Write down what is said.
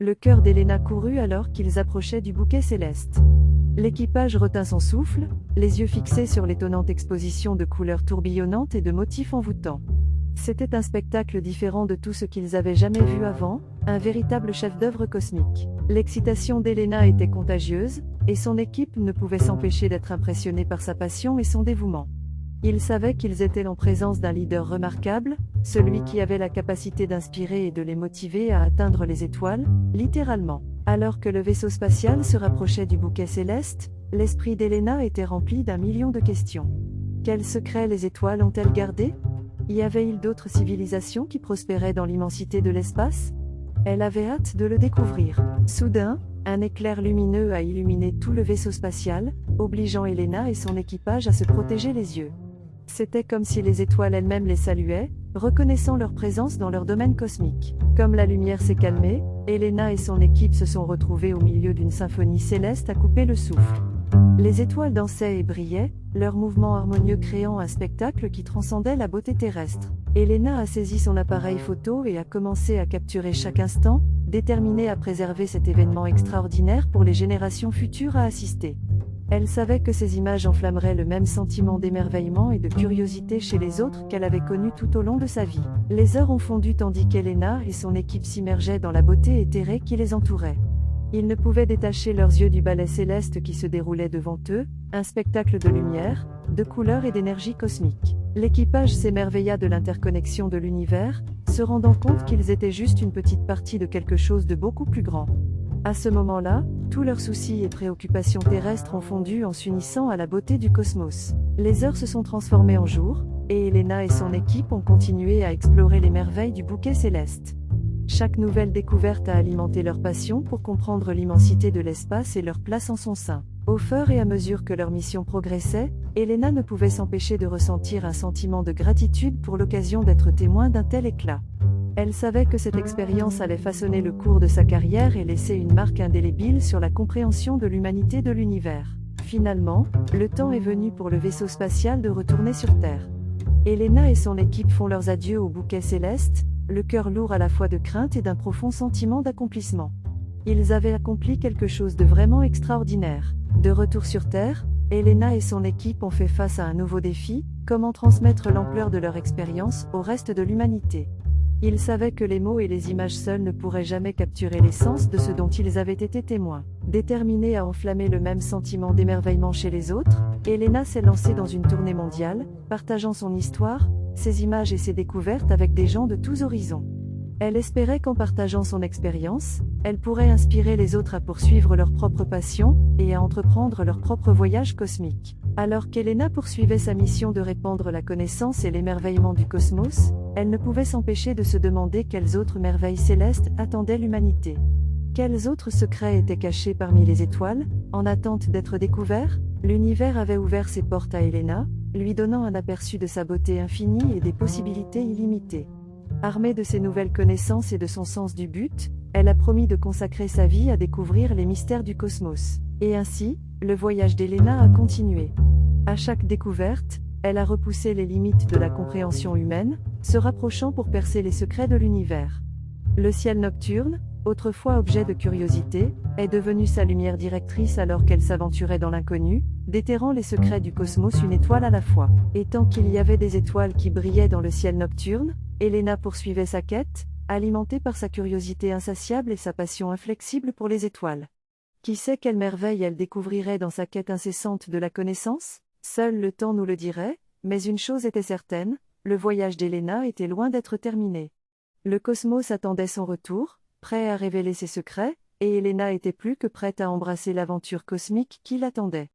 Le cœur d'Elena courut alors qu'ils approchaient du bouquet céleste. L'équipage retint son souffle, les yeux fixés sur l'étonnante exposition de couleurs tourbillonnantes et de motifs envoûtants. C'était un spectacle différent de tout ce qu'ils avaient jamais vu avant, un véritable chef-d'œuvre cosmique. L'excitation d'Elena était contagieuse, et son équipe ne pouvait s'empêcher d'être impressionnée par sa passion et son dévouement. Ils savaient qu'ils étaient en présence d'un leader remarquable, celui qui avait la capacité d'inspirer et de les motiver à atteindre les étoiles, littéralement. Alors que le vaisseau spatial se rapprochait du bouquet céleste, l'esprit d'Elena était rempli d'un million de questions. Quels secrets les étoiles ont-elles gardés? Y avait-il d'autres civilisations qui prospéraient dans l'immensité de l'espace? Elle avait hâte de le découvrir. Soudain, un éclair lumineux a illuminé tout le vaisseau spatial, obligeant Elena et son équipage à se protéger les yeux. C'était comme si les étoiles elles-mêmes les saluaient, reconnaissant leur présence dans leur domaine cosmique. Comme la lumière s'est calmée, Elena et son équipe se sont retrouvées au milieu d'une symphonie céleste à couper le souffle. Les étoiles dansaient et brillaient, leurs mouvements harmonieux créant un spectacle qui transcendait la beauté terrestre. Elena a saisi son appareil photo et a commencé à capturer chaque instant, déterminée à préserver cet événement extraordinaire pour les générations futures à assister. Elle savait que ces images enflammeraient le même sentiment d'émerveillement et de curiosité chez les autres qu'elle avait connu tout au long de sa vie. Les heures ont fondu tandis qu'Elena et son équipe s'immergeaient dans la beauté éthérée qui les entourait. Ils ne pouvaient détacher leurs yeux du ballet céleste qui se déroulait devant eux, un spectacle de lumière, de couleurs et d'énergie cosmique. L'équipage s'émerveilla de l'interconnexion de l'univers, se rendant compte qu'ils étaient juste une petite partie de quelque chose de beaucoup plus grand. À ce moment-là, tous leurs soucis et préoccupations terrestres ont fondu en s'unissant à la beauté du cosmos. Les heures se sont transformées en jours, et Elena et son équipe ont continué à explorer les merveilles du bouquet céleste. Chaque nouvelle découverte a alimenté leur passion pour comprendre l'immensité de l'espace et leur place en son sein. Au fur et à mesure que leur mission progressait, Elena ne pouvait s'empêcher de ressentir un sentiment de gratitude pour l'occasion d'être témoin d'un tel éclat. Elle savait que cette expérience allait façonner le cours de sa carrière et laisser une marque indélébile sur la compréhension de l'humanité de l'univers. Finalement, le temps est venu pour le vaisseau spatial de retourner sur Terre. Elena et son équipe font leurs adieux au bouquet céleste, le cœur lourd à la fois de crainte et d'un profond sentiment d'accomplissement. Ils avaient accompli quelque chose de vraiment extraordinaire. De retour sur Terre, Elena et son équipe ont fait face à un nouveau défi, comment transmettre l'ampleur de leur expérience au reste de l'humanité. Ils savaient que les mots et les images seuls ne pourraient jamais capturer l'essence de ce dont ils avaient été témoins. Déterminée à enflammer le même sentiment d'émerveillement chez les autres, Elena s'est lancée dans une tournée mondiale, partageant son histoire, ses images et ses découvertes avec des gens de tous horizons. Elle espérait qu'en partageant son expérience, elle pourrait inspirer les autres à poursuivre leur propre passion, et à entreprendre leur propre voyage cosmique. Alors qu'Elena poursuivait sa mission de répandre la connaissance et l'émerveillement du cosmos, elle ne pouvait s'empêcher de se demander quelles autres merveilles célestes attendaient l'humanité. Quels autres secrets étaient cachés parmi les étoiles, en attente d'être découverts? L'univers avait ouvert ses portes à Elena, lui donnant un aperçu de sa beauté infinie et des possibilités illimitées. Armée de ses nouvelles connaissances et de son sens du but, elle a promis de consacrer sa vie à découvrir les mystères du cosmos. Et ainsi, le voyage d'Elena a continué. À chaque découverte, elle a repoussé les limites de la compréhension humaine, se rapprochant pour percer les secrets de l'univers. Le ciel nocturne, autrefois objet de curiosité, est devenu sa lumière directrice alors qu'elle s'aventurait dans l'inconnu, déterrant les secrets du cosmos une étoile à la fois. Et tant qu'il y avait des étoiles qui brillaient dans le ciel nocturne, Elena poursuivait sa quête, alimentée par sa curiosité insatiable et sa passion inflexible pour les étoiles. Qui sait quelle merveille elle découvrirait dans sa quête incessante de la connaissance? Seul le temps nous le dirait, mais une chose était certaine, le voyage d'Elena était loin d'être terminé. Le cosmos attendait son retour, prêt à révéler ses secrets, et Elena était plus que prête à embrasser l'aventure cosmique qui l'attendait.